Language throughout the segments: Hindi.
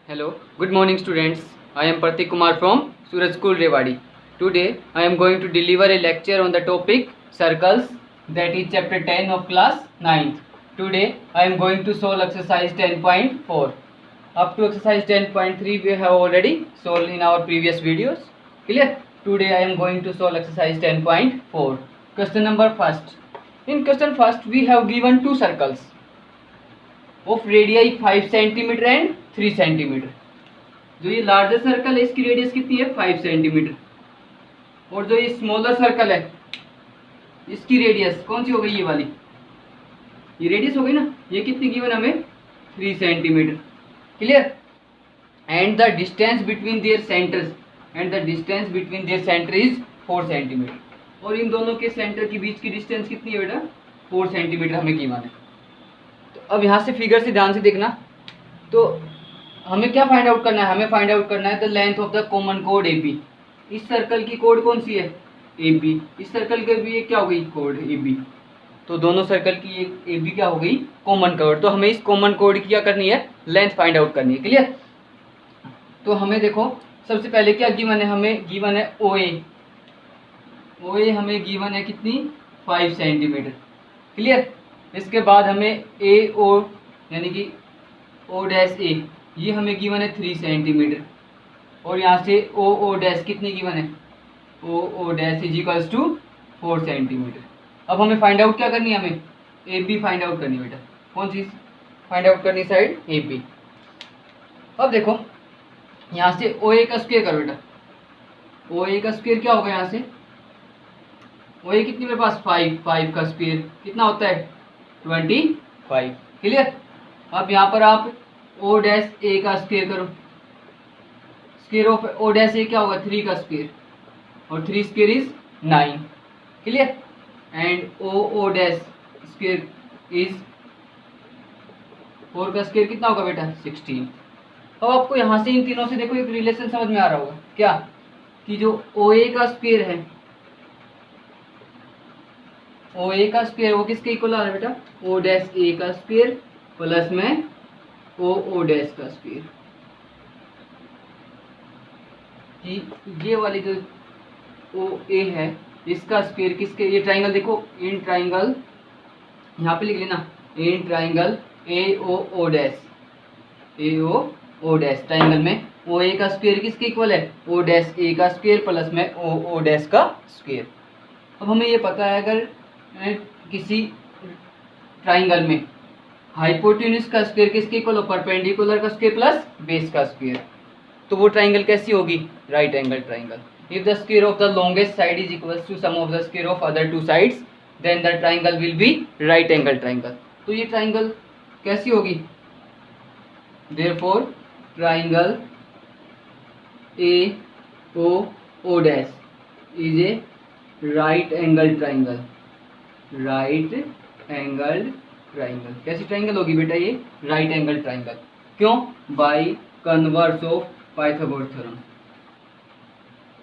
Hello, good morning students. I am Pratik Kumar from Suraj School Rewadi. Today I am going to deliver a lecture on the topic circles, that is chapter 10 of class 9th. Today I am going to solve exercise 10.4. Up to exercise 10.3 we have already solved in our previous videos. Clear? Today I am going to solve exercise 10.4. Question number first. In question first we have given two circles of radii 5 centimetre and 3 centimetre. जो ये लार्जर सर्कल है इसकी रेडियस कितनी है 5 सेंटीमीटर, और जो ये स्मॉलर सर्कल है इसकी रेडियस कौन सी हो गई, ये वाली, ये रेडियस हो गई ना, ये कितनी गिवन हमें 3 centimetre. Clear? And the distance between their centres is 4 centimetre. और इन दोनों के सेंटर के बीच की डिस्टेंस कितनी है बेटा 4 सेंटीमीटर हमें गिवन है. अब यहाँ से फिगर से ध्यान से देखना, तो हमें क्या फाइंड आउट करना है, हमें फाइंड आउट करना है the length of the common कोड ए बी. इस सर्कल की कोड कौन सी है ए बी, इस सर्कल के भी क्या हो गई कोड ए बी. तो दोनों सर्कल की ए बी क्या हो गई कॉमन कोड. तो हमें इस कॉमन कोड की क्या करनी है, लेंथ फाइंड आउट करनी है. क्लियर? तो हमें देखो सबसे पहले क्या गिवन है, हमें गिवन है ओ ए हमें गिवन है कितनी 5 सेंटीमीटर. क्लियर? इसके बाद हमें ए ओ यानी कि ओ डैश ए ये हमें गिवन है 3 सेंटीमीटर, और यहाँ से ओ डैश कितनी गिवन है O dash is equals to 4 centimetre. अब हमें फाइंड आउट क्या करनी है, हमें ए बी फाइंड आउट करनी है बेटा. कौन सी फाइंड आउट करनी, साइड ए बी. अब देखो यहाँ से ओ ए का स्क्वायर करो बेटा. ओ ए का स्क्वायर क्या होगा, यहाँ से ओ ए कितनी मेरे पास 5 का स्क्वायर कितना होता है 25. क्लियर? अब यहाँ पर आप ओ डैश ए का स्क्वायर करो. Square of O dash A क्या होगा 3 का स्क्वायर, और 3 square is 9. Clear? And O dash square is 4 का स्क्वायर कितना होगा बेटा 16. अब आपको यहाँ से इन तीनों से देखो एक रिलेशन समझ में आ रहा होगा, क्या कि जो ओ ए का स्क्वायर है, ओ ए का स्क्वायर वो किसके इक्वल आ रहा है बेटा ओ डैश ए का स्क्वायर प्लस में ओ डैश का स्क्वायर. कि ये वाली जो ओ ए है इसका स्क्वायर किसके, ये ट्राइंगल देखो, इन ट्राइंगल यहाँ पे लिख लेना, in triangle A O dash triangle में ओ ए का स्क्वायर किसके इक्वल है ओ डैश ए का स्क्वायर प्लस में ओ डैश का स्क्वायर. अब हमें ये पता है अगर किसी ट्राइंगल में हाइपोटेन्यूज का स्क्वायर किसके इक्वल हो परपेंडिकुलर का स्क्वायर प्लस बेस का स्क्वायर, तो वो ट्राइंगल कैसी होगी right angle triangle. If the square of the longest side is equal to sum of the square of other two sides then the triangle will be right angle triangle. तो ये ट्राइंगल कैसी होगी, therefore triangle A O dash is a right angle triangle. Right angle triangle कैसी ट्राइंगल होगी बेटा, ये राइट एंगल ट्राइंगल. क्यों? By converse of Pythagoras theorem.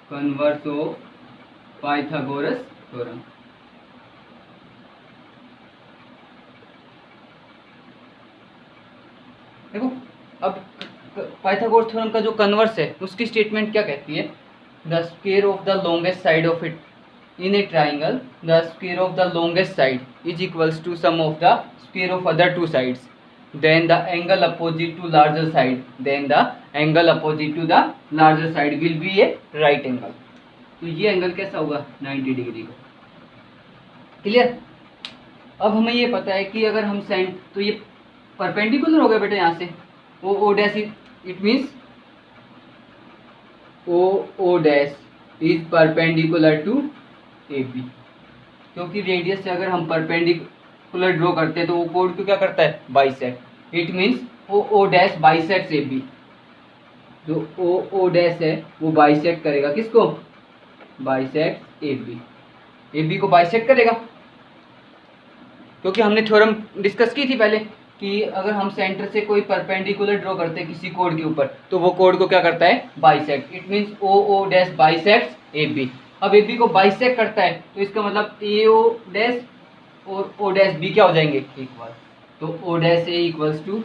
Converse of Pythagoras theorem. देखो अब पाइथागोरस थ्योरम का जो कन्वर्स है उसकी स्टेटमेंट क्या कहती है, the square of the longest side of it in a triangle the square of the longest side is equals to sum of the square of other two sides, then the angle opposite to larger side will be a right angle. तो ये एंगल कैसा होगा 90 डिग्री का. क्लियर? अब हमें ये पता है कि अगर हम सेंट, तो ये परपेंडिकुलर हो गया बेटा यहाँ से O dash, it means O dash is perpendicular to A B. क्योंकि रेडियस से अगर हम परपेंडिकुलर ड्रॉ करते हैं तो वो कोड को क्या करता है bisect. It means O dash bisects A B. जो ओ डैश है वो बाइसेक्ट करेगा किसको, बाइसेक्ट ए बी को बाइसेक्ट करेगा. क्योंकि हमने थ्योरम डिस्कस की थी पहले कि अगर हम सेंटर से कोई परपेंडिकुलर ड्रॉ करते हैं किसी कोड के ऊपर तो वो कोड को क्या करता है bisect. It means O dash bisects A B. अब ए बी को बाइसेक्ट करता है तो इसका मतलब ए ओ डैश और ओ डैश बी क्या हो जाएंगे इक्वल. तो O dash A equals to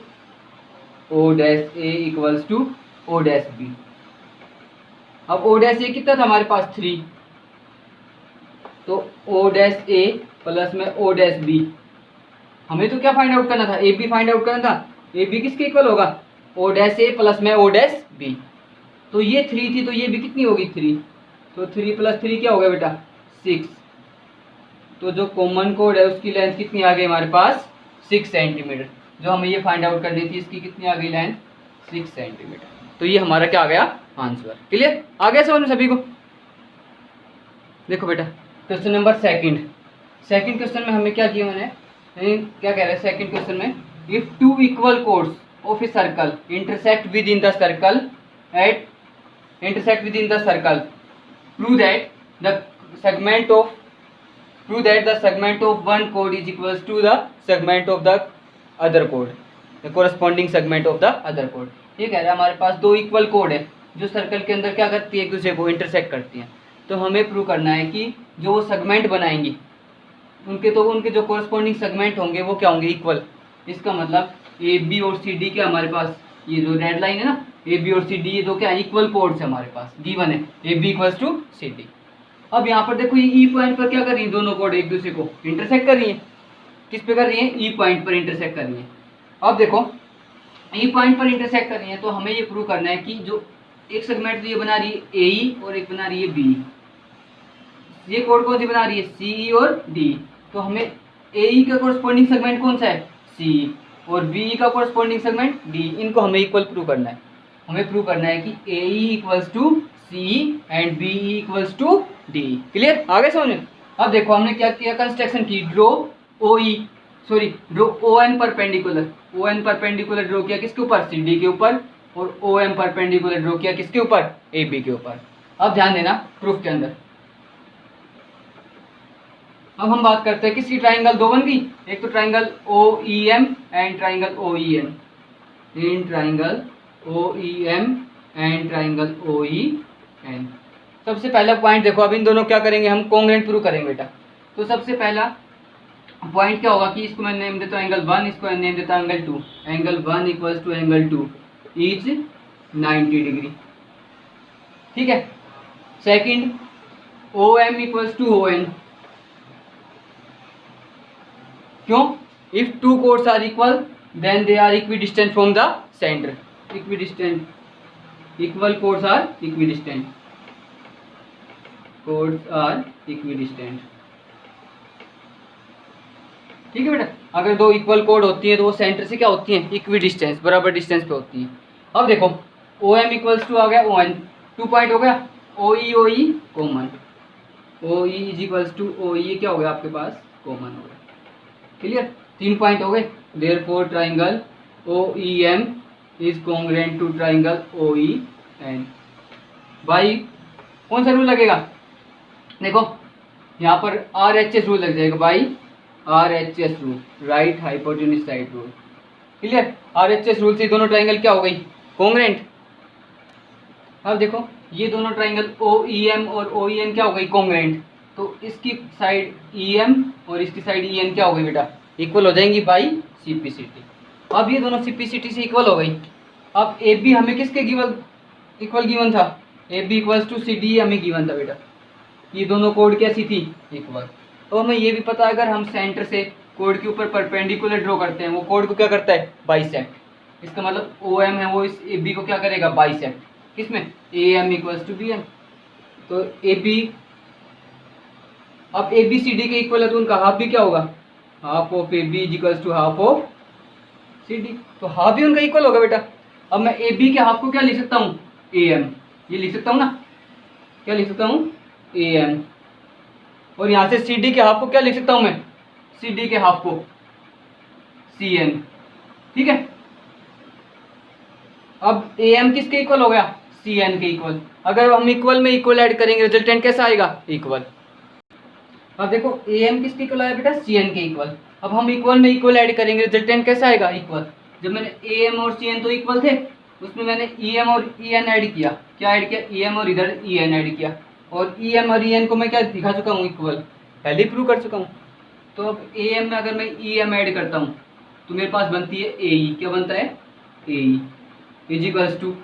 O dash A equals to O dash B. अब ओ डैश ए कितना था हमारे पास 3, तो ओ डैश ए प्लस में ओ डैश बी। हमें तो क्या फाइंड आउट करना था, ए बी फाइंड आउट करना था। ए बी किसके इक्वल होगा, ओ डैश ए प्लस में ओ डैश बी। तो ये 3 थी तो ये भी कितनी होगी 3, तो 3 + 3 क्या हो गया बेटा 6। तो जो कॉमन कोड है उसकी लेंथ कितनी आ गई हमारे पास 6 सेंटीमीटर। जो हमें ये फाइंड आउट करनी थी इसकी कितनी आ गई लेंथ 6 सेंटीमीटर। तो ये हमारा क्या आ गया आंसर। क्लियर, आ गया समझ में सभी को। देखो बेटा क्वेश्चन नंबर सेकंड क्वेश्चन में हमें क्या किया मैंने, क्या कह रहे हैं सेकंड क्वेश्चन में, if 2 equal codes of a circle intersect with in the circle prove that the segment of one chord is equals to the segment of the other chord, the corresponding segment of the other chord। ये कह रहा है हमारे पास 2 इक्वल कोड है जो सर्कल के अंदर क्या करती है, एक दूसरे को इंटरसेक्ट करती हैं। तो हमें प्रूव करना है कि जो वो सेगमेंट बनाएंगी उनके जो कोरस्पॉन्डिंग सेगमेंट होंगे वो क्या होंगे इक्वल। इसका मतलब ए बी और सी डी के हमारे पास ये जो रेड लाइन है ना, ए बी और सी डी ये दो क्या इक्वल कोड्स है हमारे पास, गिवन है A B equals to C D. अब यहाँ पर देखो ये ई पॉइंट पर क्या कर रही है, दोनों कोड एक दूसरे को इंटरसेक्ट कर रही है। किस पे कर रही है, ई पॉइंट पर इंटरसेक्ट कर रही है। अब देखो ई पॉइंट पर इंटरसेक्ट कर रही है तो हमें ये प्रूव करना है कि जो एक सेगमेंट तो ये बना रही है ए ई और एक बना रही है बी, ये कोड कौन सी बना रही है सी ई और डी। तो हमें ए ई का कोरस्पॉन्डिंग सेगमेंट कौन सा है सी, और बी का कोरस्पॉन्डिंग सेगमेंट डी। इनको हमें इक्वल प्रूव करना है। हमें प्रूव करना है कि A E equals to C and B E equals to D. Clear, आगे समझ में। अब देखो हमने क्या किया, कंस्ट्रक्शन की, draw O N perpendicular draw किया किसके ऊपर सी डी के ऊपर, और ओ एम परपेंडिकुलर ड्रॉ किया किसके ऊपर ए बी के ऊपर। अब ध्यान देना प्रूफ के अंदर। अब हम बात करते हैं किसकी, ट्राइंगल दो बन गई, एक तो triangle O E M and triangle O E N, in triangle O E M and triangle O E N. सबसे पहला पॉइंट देखो, अब इन दोनों क्या करेंगे हम कॉन्ग्रुएंट प्रूव करेंगे बेटा। तो सबसे पहला पॉइंट क्या होगा कि इसको मैं नेम देता हूँ एंगल 1, इसको नेम देता हूँ angle 2। Angle 1 equals to angle 2 is 90 degree. ठीक है। Second O M equals to O N. क्यों, if two chords are equal then they are equidistant from the centre. Equal chords are equidistant, chords are equidistant. ठीक है बेटा, अगर दो इक्वल कोड होती हैं तो वो सेंटर से क्या होती हैं इक्विडिस्टेंस, बराबर डिस्टेंस पे होती हैं। अब देखो ओ एम इक्वल्स टू आ गया ओ एन, 2 पॉइंट हो गया, O E common, O E is equals to O E क्या हो गया आपके पास कॉमन हो गया। क्लियर, 3 पॉइंट हो गए। Therefore triangle O E M is congruent to triangle O E N. भाई कौन सा रूल लगेगा, देखो यहाँ पर आर एच एस रूल लग जाएगा भाई, R H S rule, right hypotenuse side rule. Clear, R H S rule से दोनों ट्राइंगल क्या हो गई कॉन्ग्रुएंट। अब देखो ये दोनों ट्राइंगल ओ ई एम और ओ ई एन क्या हो गई कॉन्ग्रुएंट, तो इसकी साइड ई एम और इसकी साइड ई एन क्या हो गई बेटा इक्वल हो जाएंगी by C P C T. अब ये दोनों सी पी सी टी से इक्वल हो गई। अब ए बी हमें किसके इक्वल गिवन था, A B equals to C D हमें गिवन था बेटा। ये दोनों कोड कैसी थी इक्वल। तो हमें ये भी पता है अगर हम सेंटर से कोड के ऊपर परपेंडिकुलर ड्रॉ करते हैं वो कोड को क्या करता है बाइसेक्ट। इसका मतलब ओ एम है वो इस ए बी को क्या करेगा बाइसेक्ट, किसमें A M equals to B M. तो ए बी, अब ए बी सी डी के इक्वल है तो उनका हाफ भी क्या होगा, half of A B is equals to half of C D. तो हाफ भी उनका इक्वल होगा बेटा। अब मैं ए बी के हाफ को क्या लिख सकता हूँ ए एम, ये लिख सकता हूँ ना, क्या लिख सकता हूँ ए एम। और यहाँ से सी डी के हाफ को क्या लिख सकता हूँ मैं, सी डी के हाफ को सी एन। ठीक है, अब ए एम किसके इक्वल हो गया सी एन के इक्वल। अगर हम इक्वल में इक्वल ऐड करेंगे रिजल्टेंट कैसा आएगा इक्वल। अब देखो ए एम किसके इक्वल आया बेटा सी एन के इक्वल। अब हम इक्वल में इक्वल ऐड करेंगे रिजल्टेंट कैसा आएगा इक्वल। जब मैंने ए एम और सी एन तो इक्वल थे, उसमें मैंने ई एम और ई एन ऐड किया, क्या ऐड किया ई एम और इधर ई एन ऐड किया, और ई एम और ई एन को मैं क्या दिखा चुका हूँ इक्वल, पहले प्रूव कर चुका हूँ। तो अब ए एम में अगर मैं ई एम ऐड करता हूँ तो मेरे पास बनती है ए ई, क्या बनता है ए इज इक्वल्स टू,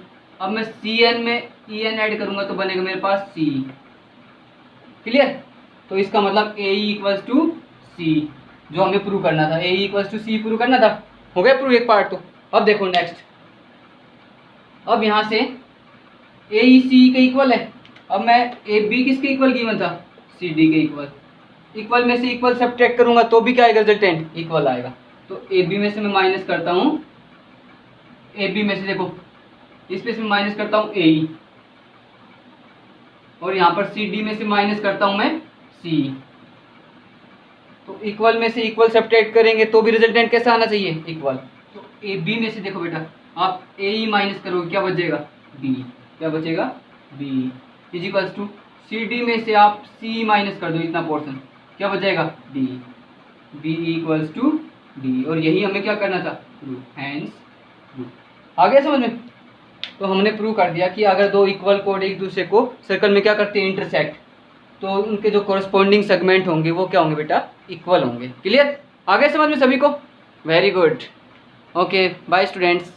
अब मैं सी एन में ई एन ऐड करूंगा तो बनेगा मेरे पास सी। क्लियर? तो इसका मतलब ए इक्वल्स टू सी, जो हमें प्रूव करना था, ए इक्वल्स टू सी प्रूव करना था। हो गया प्रूव एक पार्ट। तो अब देखो नेक्स्ट, अब यहाँ से ए ई सी के इक्वल है, अब मैं ए बी किसके इक्वल गिवन था, सी डी के इक्वल। इक्वल में से इक्वल सब्ट्रैक्ट करूंगा तो भी क्या आएगा, रिजल्टेंट इक्वल आएगा। तो ए बी में से मैं माइनस करता हूँ, ए बी में से देखो इस पे से माइनस करता हूँ ए, और यहाँ पर सी डी में से माइनस करता हूँ मैं सी। तो इक्वल में से इक्वल सब्ट्रैक्ट करेंगे तो भी रिजल्टेंट कैसा आना चाहिए, इक्वल। तो ए बी में से देखो बेटा आप ए ई माइनस करोगे, क्या बचेगा, बी। क्या बचेगा, B is equals to C D में से आप सी माइनस कर दो इतना पोर्शन, क्या बचेगा, D. B equals to D, और यही हमें क्या करना था, प्रूव। Hence prove. आ गया समझ में? तो हमने प्रूव कर दिया कि अगर दो इक्वल कोड एक दूसरे को सर्कल में क्या करते हैं, इंटरसेक्ट, तो उनके जो कोरस्पॉन्डिंग सेगमेंट होंगे वो क्या होंगे बेटा, इक्वल होंगे। क्लियर? आ गया समझ में सभी को? Very good. Okay bye students.